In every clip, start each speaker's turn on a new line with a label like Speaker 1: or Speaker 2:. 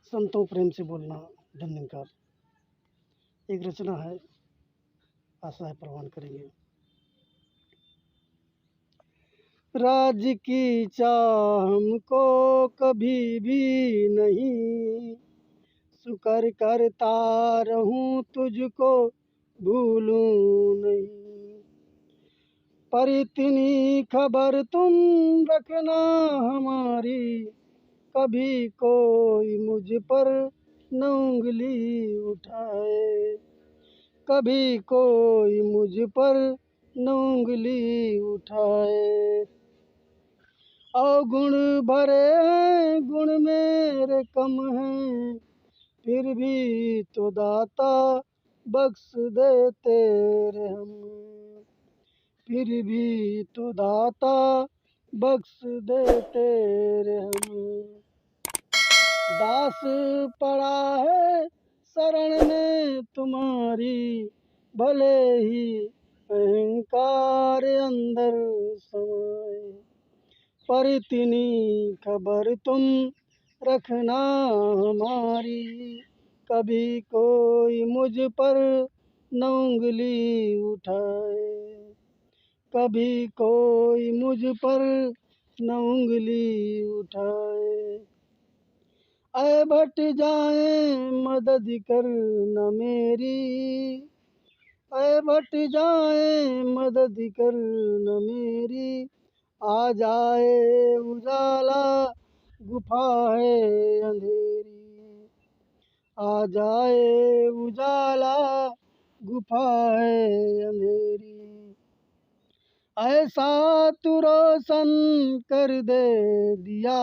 Speaker 1: संतों प्रेम से बोलना धन्यकार। एक रचना है, आशा है प्रवान करेंगे। राज की चाह हमको कभी भी नहीं, शुक्र करता रहूं तुझको भूलूं नहीं। पर इतनी खबर तुम रखना हमारी, कभी कोई मुझ पर न उंगली उठाए, कभी कोई मुझ पर न उंगली उठाए। अवगुण भरे हैं गुण मेरे कम हैं, फिर भी तो दाता बख्श देते रे हम, फिर भी तो दाता बख्श देते रे हम। दास पड़ा है शरण में तुम्हारी, भले ही अहंकार अंदर समाए, पर इतनी खबर तुम रखना हमारी, कभी कोई मुझ पर न उंगली उठाए, कभी कोई मुझ पर न उंगली उठाए। ऐ भट जाए मदद कर न मेरी, ऐ भट जाए मदद कर न मेरी, आ जाए उजाला गुफा है अंधेरी, आ जाए उजाला गुफा है अंधेरी। ऐसा तू रोशन कर दे दिया,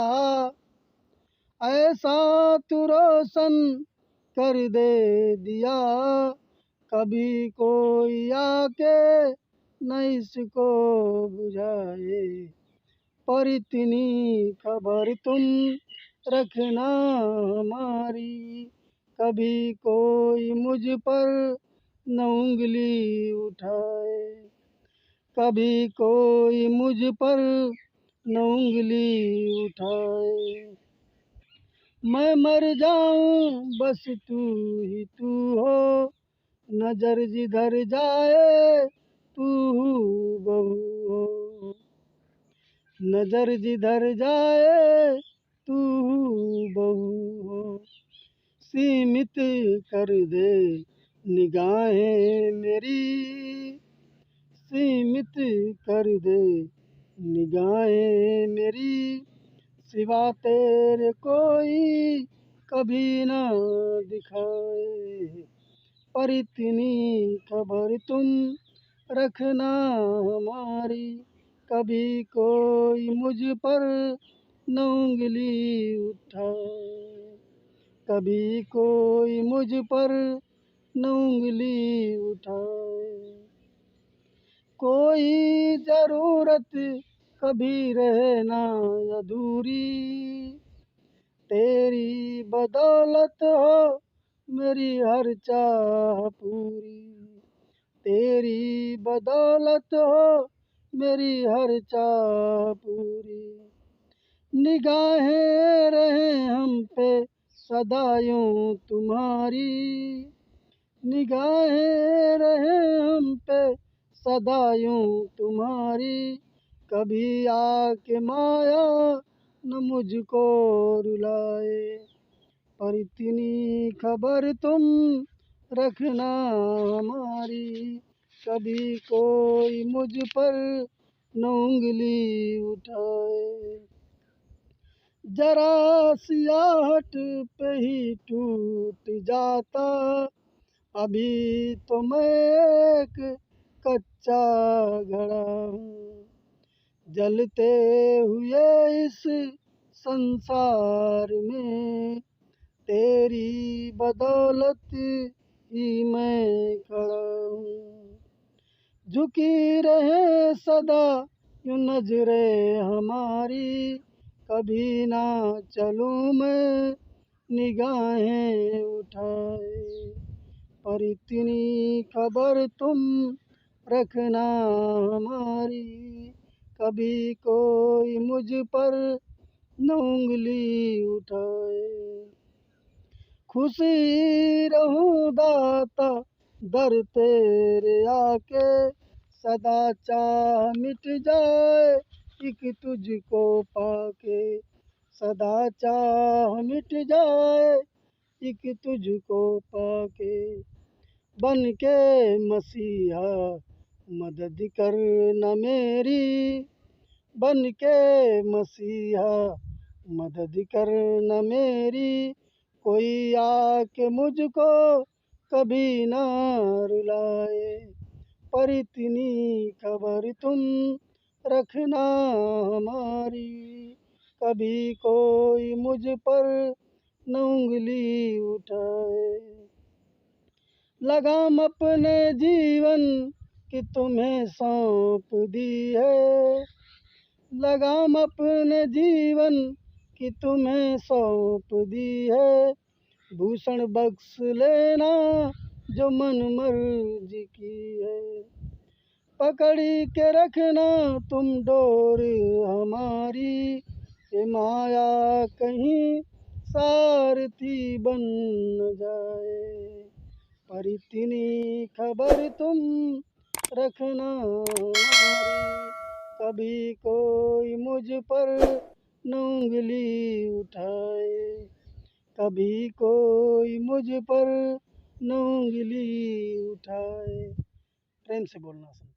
Speaker 1: ऐसा तू रोशन कर दे दिया, कभी कोई आके न इसको बुझाए, पर इतनी खबर तुम रखना हमारी, कभी कोई मुझ पर न उंगली उठाए, कभी कोई मुझ पर न उंगली उठाए। मैं मर जाऊं बस तू ही तू हो, नजर जिधर जाए तू बहू हो, नजर जिधर जाए तू बहू हो। सीमित कर दे निगाहें मेरी, सीमित कर दे निगाहें मेरी, सिवा तेरे कोई कभी न दिखाए, पर इतनी खबर तुम रखना हमारी, कभी कोई मुझ पर न उंगली उठाए, कभी कोई मुझ पर न उंगली उठाए। कोई जरूरत कभी रहे ना अधूरी, तेरी बदौलत हो मेरी हर चाह पूरी, तेरी बदौलत हो मेरी हर चाह पूरी। निगाहें रहे हम पे सदा यूं तुम्हारी, निगाहें रहे हम पे सदा यूं तुम्हारी, कभी आके माया न मुझको रुलाए, पर इतनी खबर तुम रखना हमारी, कभी कोई मुझ पर न उंगली उठाए। जरा सियाहट पे ही टूट जाता, अभी तो मैं एक कच्चा घड़ा हूँ, जलते हुए इस संसार में तेरी बदौलत ही मैं खड़ा हूँ। झुकी रहे सदा यूं नजरें हमारी, कभी ना चलूं मैं निगाहें उठाए, पर इतनी खबर तुम रखना हमारी, कभी कोई मुझ पर न उंगली उठाए। खुशी रहूं दाता दर तेरे आके, सदा चाह मिट जाए एक तुझको पाके, सदा चाह मिट जाए एक तुझको पाके। बन के मसीहा मदद कर न मेरी, बन के मसीहा मदद कर न मेरी, कोई आके मुझको कभी ना रुलाए। पर इतनी खबर तुम रखना हमारी, कभी कोई मुझ पर न उंगली उठाए। लगाम अपने जीवन की तुम्हें सौंप दी है, लगाम अपने जीवन की तुम्हें सौंप दी है। भूषण बख्श लेना जो मन मर्जी की है, पकड़ी के रखना तुम डोर हमारी, ये माया कहीं सारथी बन न जाए। पर इतनी खबर तुम रखना हमारी, कभी कोई मुझ पर न उंगली उठाए, कभी कोई मुझ पर न उंगली उठाए। प्रेम से बोलना।